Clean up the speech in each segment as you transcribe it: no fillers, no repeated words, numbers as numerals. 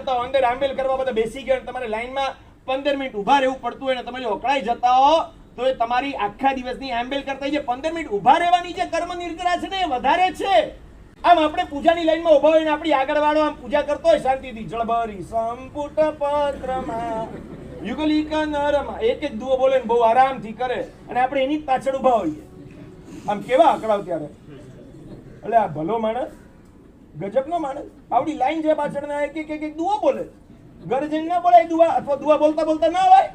જતા હો, અંદર આંબેલ કરવા બધા બેસી ગયા, તમારે લાઈનમાં 15 મિનિટ ઊભા રહેવું પડતું હોય ને તમે જો અકળાઈ જતા હો તો એ તમારી આખા દિવસની આંબેલ કરતા જે 15 મિનિટ ઊભા રહેવાની જે કર્મ નિર્જરા છે ને એ વધારે છે. આમ આપણે પૂજાની લાઈનમાં ઊભા હોય ને આપણી આગળ વાળો આમ પૂજા કરતો હોય શાંતિથી, જળભરી સંપુટ પત્રમાં યુગલિક નરમાં એક એક દુઓ બોલે ને બહુ આરામથી કરે અને આપણે એની જ પાછળ ઊભા હોઈએ. આમ કેવા અકળાવ ત્યારે. એટલે આ ભલો માણસ, ગજબનો માણસ, આવડી લાઈન છે પાછળ ના એક એક દુઓ બોલે. ઘર જઈને ના બોલાય દુઆ, અથવા દુઆ બોલતા બોલતા ના હોય.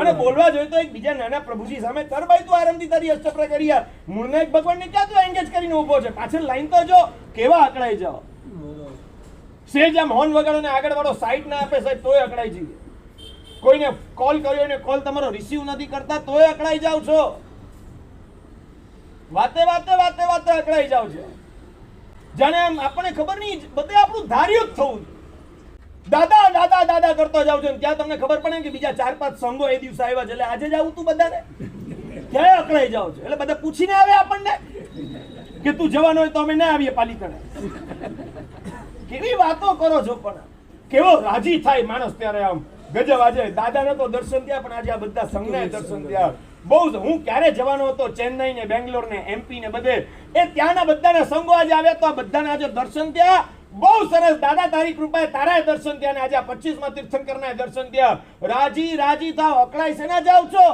અને બોલવા જોઈએ તો એક બીજા નાના પ્રભુજી સામે કર ભાઈ, તું આરામથી તારી અષ્ટપ્રહર કરી યાર. મૂળના એક ભગવાન ને ક્યાં તું એંગેજ કરીને ઉભો છે? પાછળ લાઈન તો જો કેવા અકળાઈ જાઓ. સેજ આમ હોર્ન વગાડો ને આગળ વાળો સાઈડ ના આપે સાહેબ તોય અકળાઈ જઈએ. કોઈને કોલ કર્યો ને કોલ તમારો રિસીવ નથી કરતા તોય અકળાઈ જાવ છો. વાતે વાતે વાતે વાતે અકળાઈ જાવ છો. જાણે આમ આપણને ખબર નહીં બધે આપણું ધાર્યું જ થવું. દાદા દાદા દાદા કરતો જાવ છો ત્યાં તમને ખબર પડે કે બીજા 4-5 સંઘો એ દિવસે આવ્યા છે એટલે આજે જ આવું તું બધાને ક્યાંય અકળાઈ જાવ છો. એટલે બધા પૂછીને આવે આપણને કે તું જવાનો હોય તો અમે ના આવીએ પાલિતાણા. કેવી વાતો કરો છો, પણ કેવો રાજી થાય માણસ ત્યારે. આમ ગજબ. આજે દાદાને તો દર્શન થયા પણ આજે આ બધા સંઘને દર્શન થયા. બહુ જ. હું ક્યારે જવાનો હતો ચેન્નઈ ને બેંગ્લોર ને MP ને બધે, એ ત્યાંના બધાના સંઘો આજે આવ્યા તો આ બધાના આજે દર્શન થયા. બહુ સરસ દાદા, તારી કૃપાએ તારા દર્શન થયા ને આજે 25માં તીર્થંકરના દર્શન થયા. રાજી રાજી થાવ. અકળાઈ શેના જાવ છો?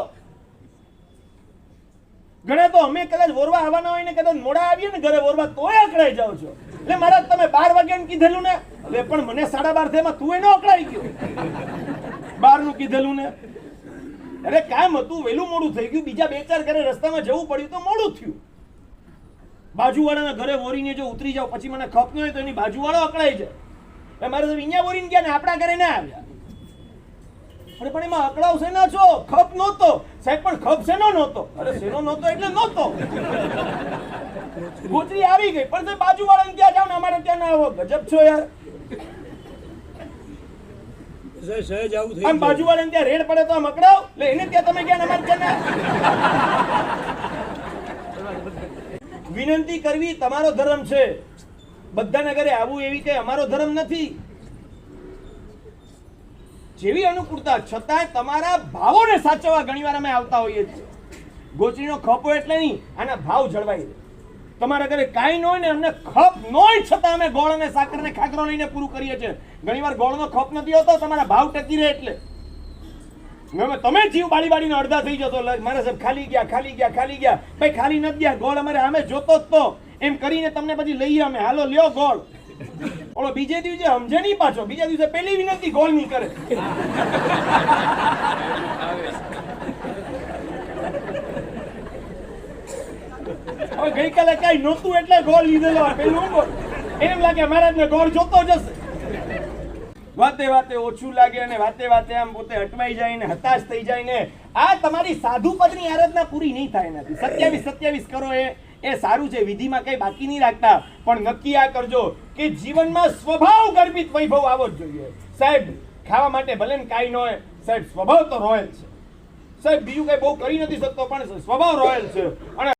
ઘણા તો અમે કદાચ વોરવા આવવાના હોય ને કદાચ મોડા આવીએ ને ઘરે વોરવા તોય અકળાઈ જાવ છો. એટલે મારા તમે 12 વાગ્યાનું કીધેલું ને, એટલે પણ મને 12:30 થયામાં તું એનો અકળાઈ ગયો. 12 નું કીધેલું ને, અરે કામ હતું વેલું મોડું થઈ ગયું, બીજા 2-4 ઘરે રસ્તામાં જવું પડ્યું તો મોડું થયું. બાજુવાળાના ઘરે વોરીને જો ઉતરી જાવ પછી મને ખપ ન હોય તો એની બાજુવાળો અકળાઈ જાય. મારે તો અહીંયા વોરીને ગયા ને આપણા ઘરે ના આવ્યા. અરે પણ એમાં અકળાવ શેના છો? ખપ નહોતો સાહેબ. પણ ખપ શેનો નહોતો? અરે શેનો નહોતો એટલે નહોતો. ગોચરી આવી ગઈ પણ બાજુવાળાને ત્યાં જાવ ને અમારે ત્યાં ના આવો. ગજબ છો યાર. આમ બાજુવાળાને ત્યાં રેડ પડે તો આમ અકળાવ. એટલે એને ત્યાં તમે ગયા અમારે ત્યાં. વિનંતી કરવી તમારો ધર્મ છે. બધાના ઘરે આવું એવી કઈ અમારો ધર્મ નથી. જેવી અનુકૂળતા છતાંય તમારા ભાવોને સાચવવા ઘણીવાર અમે આવતા હોઈએ છીએ. ગોચરીનો ખપ હોય એટલે નહીં, આના ભાવ જળવાઈ રહે. તમારા ઘરે કાંઈ ન હોય ને અમને ખપ ન હોય છતાં અમે ગોળ અને સાકર ને ખાખરો લઈને પૂરું કરીએ છીએ. ઘણીવાર ગોળનો ખપ નથી હોતો, તમારા ભાવ ટકી રહે એટલે. તમે જીવ બાળી બાળીને અડધા થઈ જતો. મારા સાહેબ ખાલી ગયા ખાલી ગયા ખાલી ગયા. ભાઈ ખાલી નથી ગયા, ગોળ અમારે અમે જોતો જ તો એમ કરીને તમને પછી લઈએ અમે. હાલો લ્યો ગોળ. ઓલો બીજે દિવસે સમજે નહીં પાછો. બીજા દિવસે પેલી વિનંતી ગોળ નહીં કરે. હવે ગઈકાલે કઈ નહોતું એટલે ગોળ લીધેલો. પેલું ગોળ એમ લાગે મહારાજને ગોળ જોતો જશે. વાતે વાતે ઓછું લાગે અને વાતે વાતે આમ પોતે અટવાઈ જાય ને હતાશ થઈ જાય ને. આ તમારી સાધુ પદની આરાધના પૂરી નહીં થાય નથી. 27 કરો એ સારું છે, વિધિમાં કઈ બાકી નહીં રાખતા. પણ નક્કી આ કરજો કે જીવનમાં સ્વભાવ ગર્ભિત વૈભવ આવો જ જોઈએ. સાહેબ ખાવા માટે ભલે ને કાંઈ ન હોય સાહેબ, સ્વભાવ તો રોયલ છે સાહેબ. બીજું કઈ બહુ કરી નથી શકતો પણ સ્વભાવ રોયલ છે. અને